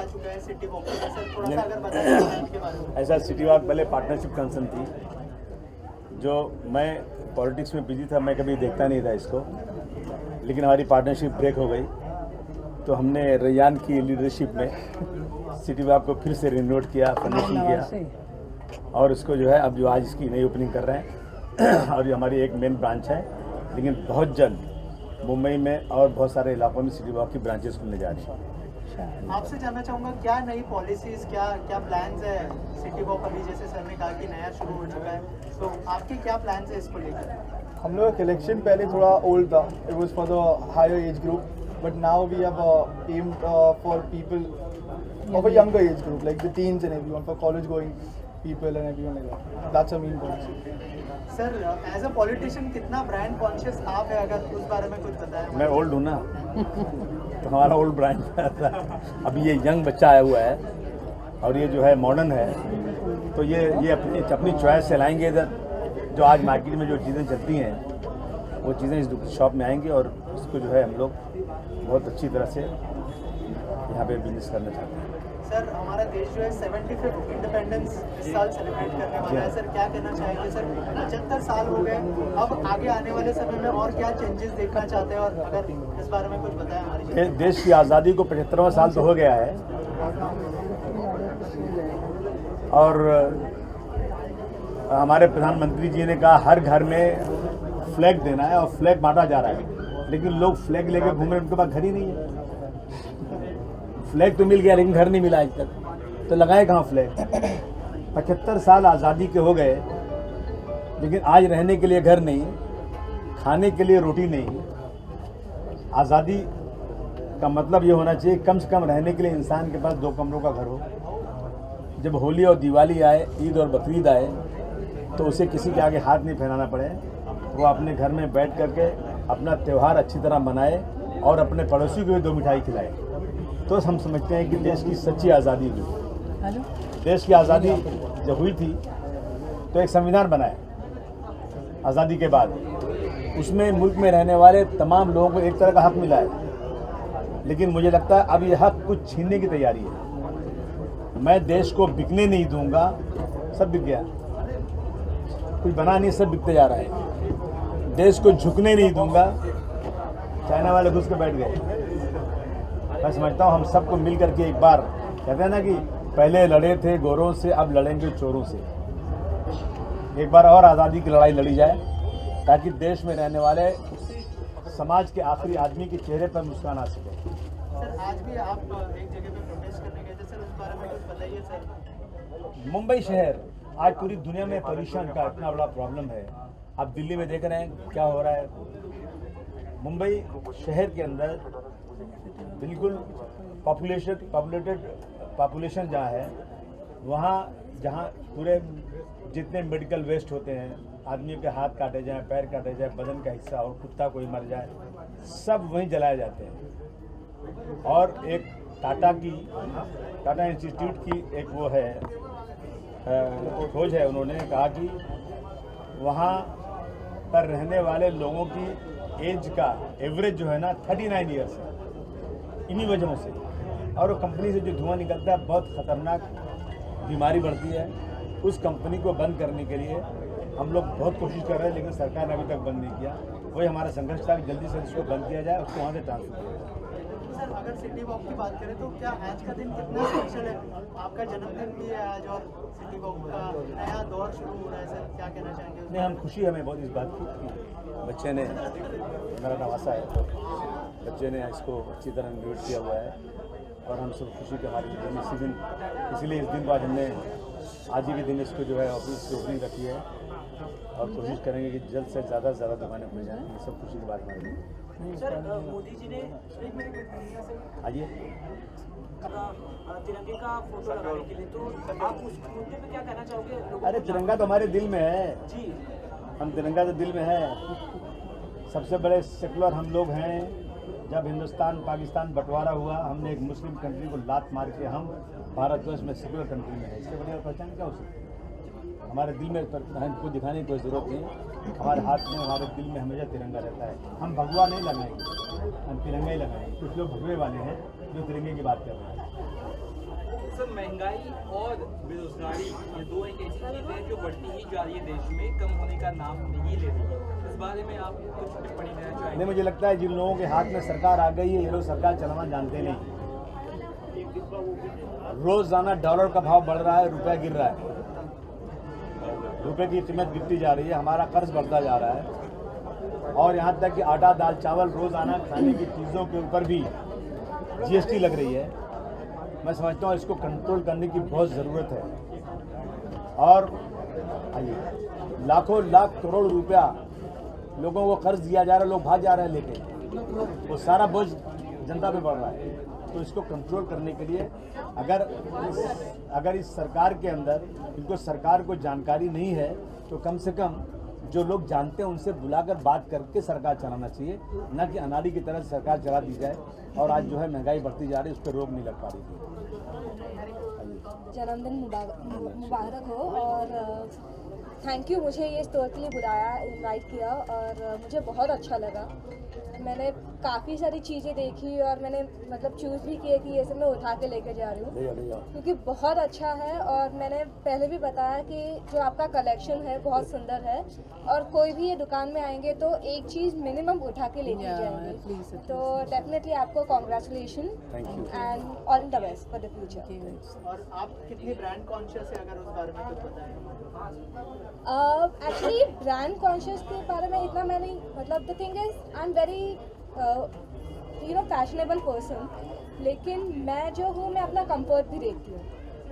आ चुका है city walk में, सर थोड़ा सा अगर बता दें इसके बारे में। ऐसा सिटी वॉक पहले पार्टनरशिप कंसर्न थी, जो मैं पॉलिटिक्स में बिजी था, मैं कभी देखता नहीं था इसको, लेकिन हमारी पार्टनरशिप ब्रेक हो गई तो हमने रैयान की लीडरशिप में सिटी वॉक को फिर से रिनोवेट किया, फर्निशिंग किया और उसको जो है अब जो आज इसकी नई ओपनिंग कर रहे हैं और ये हमारी एक मेन ब्रांच है, लेकिन बहुत जल्द मुंबई में और बहुत सारे इलाकों में सिटी वॉक की ब्रांचेस खुलने जा रही हैं। आपसे जानना चाहूँगा क्या नई पॉलिसीज़ क्या प्लान्स है सिटी वॉक, अभी जैसे सर ने कहा कि नया शुरू हो चुका है, तो आपके क्या प्लान्स है इसको लेकर? हम लोग का कलेक्शन पहले थोड़ा ओल्ड था, it was for the higher age group, but now we have aimed for people of a younger age group like the teens and everyone, for college going people and everyone like that. That's a main policy. Sir as a politician कितना brand conscious आप है, अगर उस बारे में कुछ बताएं। मैं ओल्ड हूँ ना तो हमारा ओल्ड ब्रांड अभी ये यंग बच्चा आया हुआ है और ये जो है मॉडर्न है, तो ये अपनी चॉइस से लाएंगे इधर। जो आज मार्केट में जो चीज़ें चलती हैं वो चीज़ें इस शॉप में आएंगी और उसको जो है हम लोग बहुत अच्छी तरह से यहाँ पे बिजनेस करना चाहते हैं। सर हमारा देश जो है 75th इंडिपेंडेंस इस साल सेलिब्रेट करने वाला है, सर क्या कहना चाहेंगे? सर 75 साल हो गए, अब आगे आने वाले समय में और क्या चेंजेस देखना चाहते हैं, और अगर इस बारे में कुछ बताएं हमारी। देश की आज़ादी को 75वां साल तो हो गया है और हमारे प्रधानमंत्री जी ने कहा हर घर में फ्लैग देना है और फ्लैग बांटा जा रहा है, लेकिन लोग फ्लैग लेके घूम रहे हैं, उनके पास घर ही नहीं है। फ्लैग तो मिल गया लेकिन घर नहीं मिला आज तक, तो लगाए कहाँ फ्लैग? 75 साल आज़ादी के हो गए लेकिन आज रहने के लिए घर नहीं, खाने के लिए रोटी नहीं। आज़ादी का मतलब ये होना चाहिए कम से कम रहने के लिए इंसान के पास 2 कमरों का घर हो। जब होली और दिवाली आए, ईद और बकरीद आए, तो उसे किसी के आगे हाथ नहीं फैलाना पड़े, वो अपने घर में बैठ करके अपना त्यौहार अच्छी तरह मनाए और अपने पड़ोसी को भी 2 मिठाई खिलाए, तो हम समझते हैं कि देश की सच्ची आज़ादी हुई। देश की आज़ादी जब हुई थी तो एक संविधान बनाया आज़ादी के बाद, उसमें मुल्क में रहने वाले तमाम लोगों को एक तरह का हक मिला है, लेकिन मुझे लगता है अब ये हक कुछ छीनने की तैयारी है। मैं देश को बिकने नहीं दूंगा, सब बिक गया, कुछ बना नहीं, सब बिकते जा रहा है। देश को झुकने नहीं दूंगा, चाइना वाले घुस के बैठ गए। मैं समझता हूँ हम सबको मिल करके एक बार, कहते हैं ना कि पहले लड़े थे गोरों से, अब लड़ेंगे चोरों से, एक बार और आज़ादी की लड़ाई लड़ी जाए ताकि देश में रहने वाले समाज के आखिरी आदमी के चेहरे पर मुस्कान आ सके। सर आज भी आप एक जगह पे प्रोटेस्ट करने गए थे, सर उस बारे में कुछ बताइए। सर मुंबई शहर आज पूरी दुनिया में पोल्यूशन का इतना बड़ा प्रॉब्लम है, आप दिल्ली में देख रहे हैं क्या हो रहा है। मुंबई शहर के अंदर बिल्कुल पॉपुलेशन जहाँ है, वहाँ जहाँ पूरे जितने मेडिकल वेस्ट होते हैं, आदमियों के हाथ काटे जाएं, पैर काटे जाए, बदन का हिस्सा और कुत्ता कोई मर जाए, सब वहीं जलाए जाते हैं। और एक टाटा इंस्टीट्यूट की एक वो है खोज है, उन्होंने कहा कि वहाँ पर रहने वाले लोगों की एज का एवरेज जो है ना 39 ईयर्स है, इन्हीं वजहों से। और वो कंपनी से जो धुआं निकलता है बहुत ख़तरनाक बीमारी बढ़ती है, उस कंपनी को बंद करने के लिए हम लोग बहुत कोशिश कर रहे हैं, लेकिन सरकार ने अभी तक बंद नहीं किया। वही हमारा संघर्ष था कि जल्दी से इसको बंद किया जाए, उसको वहाँ से ट्रांसफर किया जाए। सर अगर सिटी वॉक की बात करें तो क्या आज का दिन कितना स्पेशल है? आपका जन्मदिन भी है आज और सिटी वॉक का नया दौर शुरू हो रहा है, सर क्या कहना चाहेंगे? नहीं, हम खुशी हमें बहुत इस बात की कि बच्चे ने, मेरा नवासा है, बच्चे ने इसको अच्छी तरह इन्वेट किया हुआ है और हम सब खुशी के हमारे दिन इसी दिन, इसीलिए इस दिन बाद हमने आज ही के दिन इसको जो है ऑफिस की ओपनिंग रखी है और कोशिश करेंगे कि जल्द से ज़्यादा दुकानें खुल जाएँ। ये सब खुशी की बात हमारे लिए। सर मोदी जी ने आइए तिरंगे का फोटो लगाने के लिए, तो आप उस मुद्दे पे क्या कहना चाहोगे? अरे तिरंगा तो हमारे दिल में है जी, हम तिरंगा तो दिल में है। सबसे बड़े सेकुलर हम लोग हैं। जब हिंदुस्तान पाकिस्तान बंटवारा हुआ, हमने एक मुस्लिम कंट्री को लात मार के हम भारतवर्ष में सेकुलर कंट्री में है। इससे बढ़िया पहचान क्या हो सकती है? हमारे दिल में हमको दिखाने की कोई ज़रूरत नहीं। हमारे हाथ में, हमारे दिल में हमेशा तिरंगा रहता है। हम भगवा नहीं लगाएंगे, हम तिरंगा ही लगाएंगे। कुछ लोग भगवे वाले हैं जो तिरंगे की बात कर रहे हैं। सर महंगाई और बेरोजगारी ये दो एक ऐसी चीजें हैं जो बढ़ती ही जा रही है देश में, कम होने का नाम नहीं ले रही है। इस बारे में आप कुछ टिप्पणी देना चाहेंगे? नहीं, मुझे लगता है जिन लोगों के हाथ में सरकार आ गई है ये लोग सरकार चलाना जानते नहीं। रोजाना डॉलर का भाव बढ़ रहा है, रुपया गिर रहा है, रुपए की कीमत गिरती जा रही है, हमारा कर्ज बढ़ता जा रहा है, और यहाँ तक कि आटा दाल चावल रोजाना खाने की चीज़ों के ऊपर भी जीएसटी लग रही है। मैं समझता हूँ इसको कंट्रोल करने की बहुत ज़रूरत है। और आइए लाखों लाख करोड़ रुपया लोगों को कर्ज दिया जा रहा है, लोग भाग जा रहे हैं लेके, वो सारा बोझ जनता पे बढ़ रहा है। तो इसको कंट्रोल करने के लिए अगर इस सरकार के अंदर इनको सरकार को जानकारी नहीं है तो कम से कम जो लोग जानते हैं उनसे बुलाकर बात करके सरकार चलाना चाहिए, न कि अनाड़ी की तरह सरकार चला दी जाए। और आज जो है महंगाई बढ़ती जा रही है, उस पर रोक नहीं लग पा रही थी। जन्मदिन मुबारक हो और थैंक यू, मुझे ये स्टोर के लिए बुलाया, इनवाइट किया और मुझे बहुत अच्छा लगा। मैंने काफ़ी सारी चीज़ें देखी और मैंने मतलब चूज़ भी किया कि ये सब मैं उठा के लेकर जा रही हूँ क्योंकि बहुत अच्छा है। और मैंने पहले भी बताया कि जो आपका कलेक्शन है बहुत सुंदर है और कोई भी ये दुकान में आएंगे तो एक चीज़ मिनिमम उठा के लेके जाएंगे। तो डेफिनेटली आपको congratulation and all the best for the future. और आप कितनी ब्रांड कॉन्शियस है, अगर उस बारे में कुछ बताएं? एक्चुअली ब्रांड कॉन्शियस के बारे में इतना मैं नहीं, मतलब the thing is I am very fashionable person, लेकिन मैं जो हूँ मैं अपना कंफर्ट भी देखती हूँ।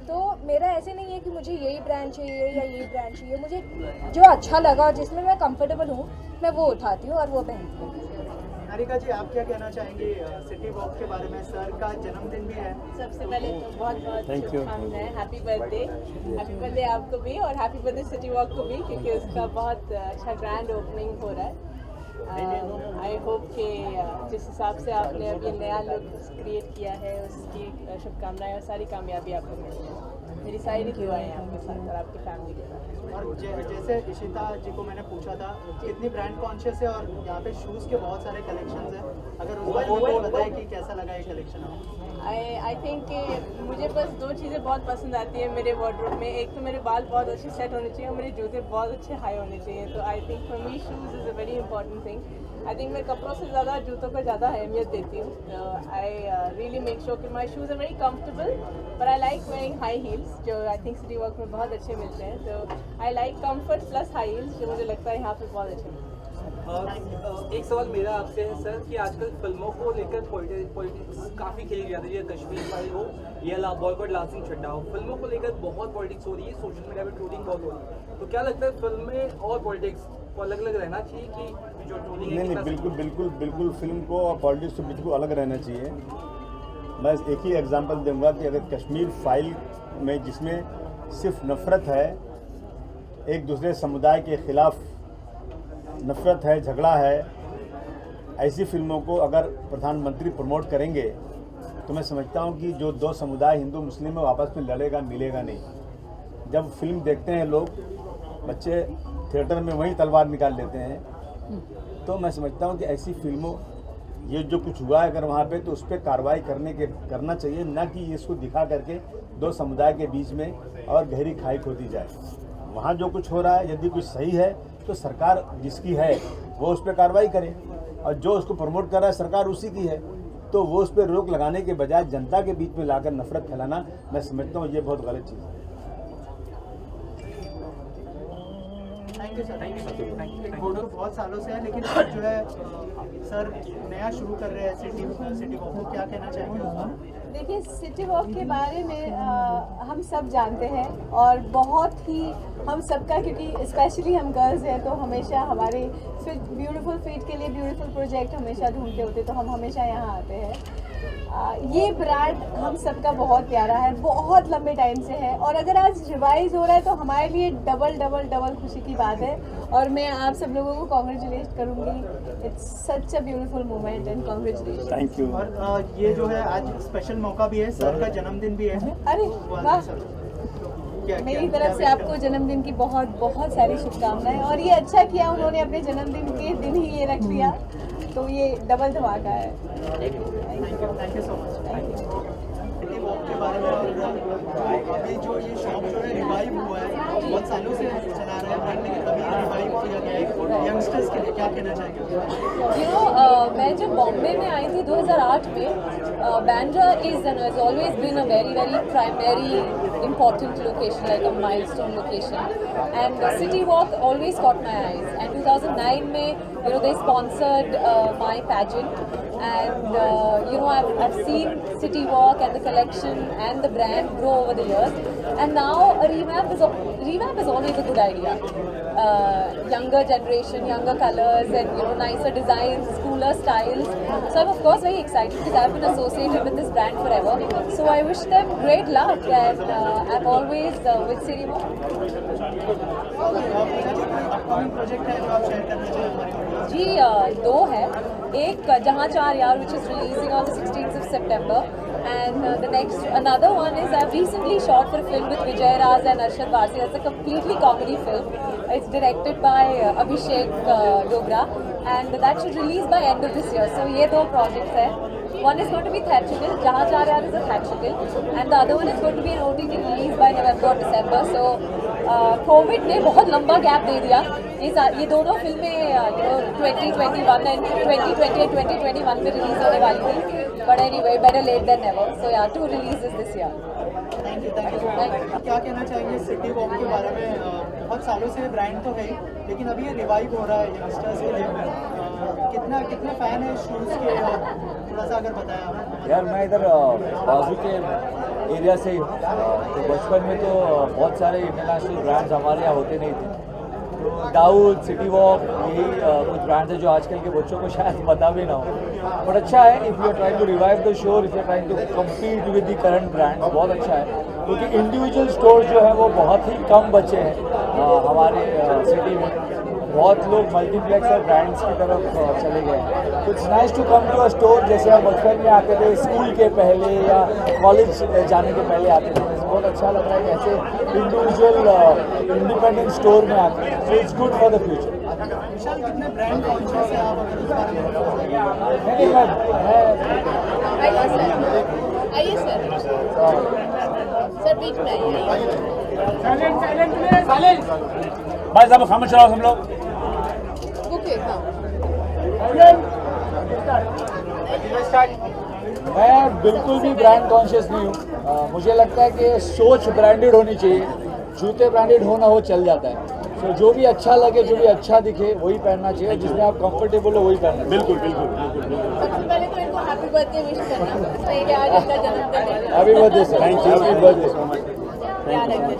तो मेरा ऐसे नहीं है कि मुझे यही ब्रांड चाहिए या यही ब्रांड चाहिए, मुझे जो अच्छा लगा और जिसमें मैं कंफर्टेबल हूँ मैं वो उठाती हूँ और वो पहनती हूँ। निहारिका जी, आप क्या कहना चाहेंगे सिटी वॉक के बारे में? सर का जन्मदिन भी है। सबसे पहले तो बहुत बहुत शुभकामनाएं, हैप्पी बर्थडे आपको भी और हैप्पी बर्थडे सिटी वॉक को भी, क्योंकि उसका बहुत अच्छा ग्रैंड ओपनिंग हो रहा है। आई होप कि जिस हिसाब से आपने अभी नया लुक क्रिएट किया है उसकी शुभकामनाएं और सारी कामयाबी आपको मिल जाए। मेरी सारी दुआएं हैं आपके साथ और आपकी फैमिली के साथ। और जैसे इशिता जी को मैंने पूछा था कितनी ब्रांड कॉन्शियस है और यहाँ पे शूज़ के बहुत सारे कलेक्शंस हैं, अगर उस बारे में कुछ बताएं कि कैसा लगा ये कलेक्शन आपको? आई थिंक कि मुझे बस दो चीज़ें बहुत पसंद आती है मेरे वार्डरोब में। एक तो मेरे बाल बहुत अच्छे सेट होने चाहिए और मेरे जूते बहुत अच्छे हाई होने चाहिए। तो I think for me shoes is a very important thing. I think मैं कपड़ों से ज़्यादा जूतों को ज़्यादा अहमियत देती हूँ। तो आई रियली मेक श्योर कि my shoes are very comfortable, but I like wearing high heels जो आई थिंक सिटी वॉक में बहुत अच्छे मिलते हैं। तो I like comfort plus high heels जो मुझे लगता है यहाँ पर बहुत अच्छे मिलते हैं। एक सवाल मेरा आपसे है सर कि आजकल फिल्मों को लेकर पॉलिटिक्स काफ़ी खेली जाती है, कश्मीर फाइल हो या बॉयकॉट लासिंग चड्डा हो, फिल्मों को लेकर बहुत पॉलिटिक्स हो रही है, सोशल मीडिया पे ट्रोलिंग बहुत हो रही है। तो क्या लगता है फिल्में और पॉलिटिक्स को अलग अलग रहना चाहिए कि जो ट्रोलिंग है? नहीं, बिल्कुल फिल्म को और पॉलिटिक्स को बिल्कुल अलग रहना चाहिए। मैं एक ही एग्जांपल दूंगा कि अगर कश्मीर फाइल में जिसमें सिर्फ नफरत है, एक दूसरे समुदाय के खिलाफ नफरत है, झगड़ा है, ऐसी फिल्मों को अगर प्रधानमंत्री प्रमोट करेंगे तो मैं समझता हूं कि जो दो समुदाय हिंदू मुस्लिम है आपस में लड़ेगा मिलेगा नहीं। जब फिल्म देखते हैं लोग, बच्चे थिएटर में वहीं तलवार निकाल लेते हैं। तो मैं समझता हूं कि ऐसी फिल्मों, ये जो कुछ हुआ है अगर वहाँ पे, तो उस पर कार्रवाई करना चाहिए, न कि इसको दिखा करके दो समुदाय के बीच में और गहरी खाई खोदी जाए। वहाँ जो कुछ हो रहा है यदि कुछ सही है तो सरकार जिसकी है वो उस पर कार्रवाई करे, और जो उसको प्रमोट कर रहा है सरकार उसी की है, तो वो उस पर रोक लगाने के बजाय जनता के बीच में लाकर नफरत फैलाना, मैं समझता हूँ ये बहुत गलत चीज़ है। Thank you sir. फोटो बहुत सालों से है, लेकिन अब जो है सर नया शुरू कर रहे हैं सिटी वॉक को, क्या कहना चाहेंगे उस बारे? देखिए, सिटी वॉक के बारे में हम सब जानते हैं और बहुत ही हम सबका, क्योंकि स्पेशली हम गर्ल्स हैं तो हमेशा हमारे ब्यूटीफुल फीट के लिए ब्यूटीफुल प्रोजेक्ट हमेशा ढूंढते होते, तो हम हमेशा यहाँ आते हैं। ये ब्रांड हम सबका बहुत प्यारा है, बहुत लंबे टाइम से है, और अगर आज रिवाइज हो रहा है तो हमारे लिए डबल डबल डबल खुशी की बात है। और मैं आप सब लोगों को कॉन्ग्रेचुलेट करूँगी। It's such a beautiful moment and congratulation. Thank you. और ये जो है आज स्पेशल मौका भी है, सर का जन्मदिन भी है। अरे वाह, मेरी तरफ से आपको जन्मदिन की बहुत बहुत सारी शुभकामनाएं। और ये अच्छा किया उन्होंने अपने जन्मदिन के दिन ही ये रख लिया, तो ये डबल धमाका है। Thank you so much. बारे में, और अभी जो ये शॉप जो है रिवाइव हुआ है, बहुत सालों से चला रहा है ब्रांड, लेकिन अभी रिवाइव किया गया है यंगस्टर्स के लिए, क्या कहना चाहेंगे? मैं जब बॉम्बे में आई थी 2008 में, Bandra is always been a very primary important location, like a milestone location, and City Walk always caught my eyes, and 2009 mein they sponsored my pageant, and I've seen City Walk and the collection and the brand grow over the years, and now a revamp is always a good idea. Younger generation, younger colors, and nicer designs, cooler styles, so I'm of course very excited because I've been associated with this brand forever, so I wish them great luck, and I'm always with City Walk. Upcoming project है जो आप share करना चाहिए हमारे audience? जी दो है, एक जहाँ चार यार which is releasing on the 16th of September, and another one is I've recently shot for a film with Vijay Raj and Arshad Varsi. It's a completely comedy film. It's directed by Abhishek Dogra, and that should release by end of this year. So ये दो projects है. One is going to be theatrical, Jahan Char Yaar is a theatrical, and the other one is going to be an OTT release by November or December. So Covid ने बहुत लंबा gap दे दिया, ये दोनों फिल्में 2021 and 2020 and 2021 में release होने वाली थी, but anyway better late than never, so yeah 2 releases this year. Thank you क्या कहना चाहेंगे सिटी वॉक के बारे में? बहुत सालों से ब्रांड तो है ही, लेकिन अभी ये रिवाइव हो रहा है यंगस्टर्स के लिए, कितने फैन है शूज़ के, और थोड़ा सा अगर बताया आप। यार मैं इधर बाजू के एरिया से ही हूँ, तो बचपन में तो बहुत सारे इंटरनेशनल ब्रांड्स हमारे यहाँ होते नहीं थे, तो दाऊद, सिटी वॉक, यही कुछ ब्रांड्स हैं जो आजकल के बच्चों को शायद पता भी ना हो, बट अच्छा है if you are trying to revive the show, if you are trying to compete with the current brand, बहुत अच्छा है, क्योंकि इंडिविजुअल स्टोर जो है वो बहुत ही कम बचे हैं हमारे सिटी में, बहुत लोग मल्टीप्लेक्स और ब्रांड्स की तरफ चले गए हैं, तो it's nice to come to a store, जैसे हम बचपन में आते थे स्कूल के पहले या कॉलेज जाने के पहले आते थे, बहुत अच्छा लग रहा है कि ऐसे इंडिविजुअल इंडिपेंडेंट स्टोर में आते हैं, so it's good for the future. Vishal, कितने ब्रांड कॉन्शियस है आप, अगर उस बारे में नहीं आइए सर बीच में आइए। भाई साहब खामोश रहो हम लोग। ओके हाँ मैं बिल्कुल भी ब्रांड कॉन्शियस नहीं हूँ, मुझे लगता है कि सोच ब्रांडेड होनी चाहिए, जूते ब्रांडेड हो ना हो चल जाता है, तो जो भी अच्छा लगे, जो भी अच्छा दिखे वही पहनना चाहिए, जिसमें आप कंफर्टेबल हो वही पहनना। बिल्कुल बिल्कुल बिल्कुल। सबसे पहले तो इनको हैप्पी बर्थडे विश करना, सही है, आज इनका जन्मदिन है। Happy birthday sir, thank you, happy birthday so much. याद रखिए।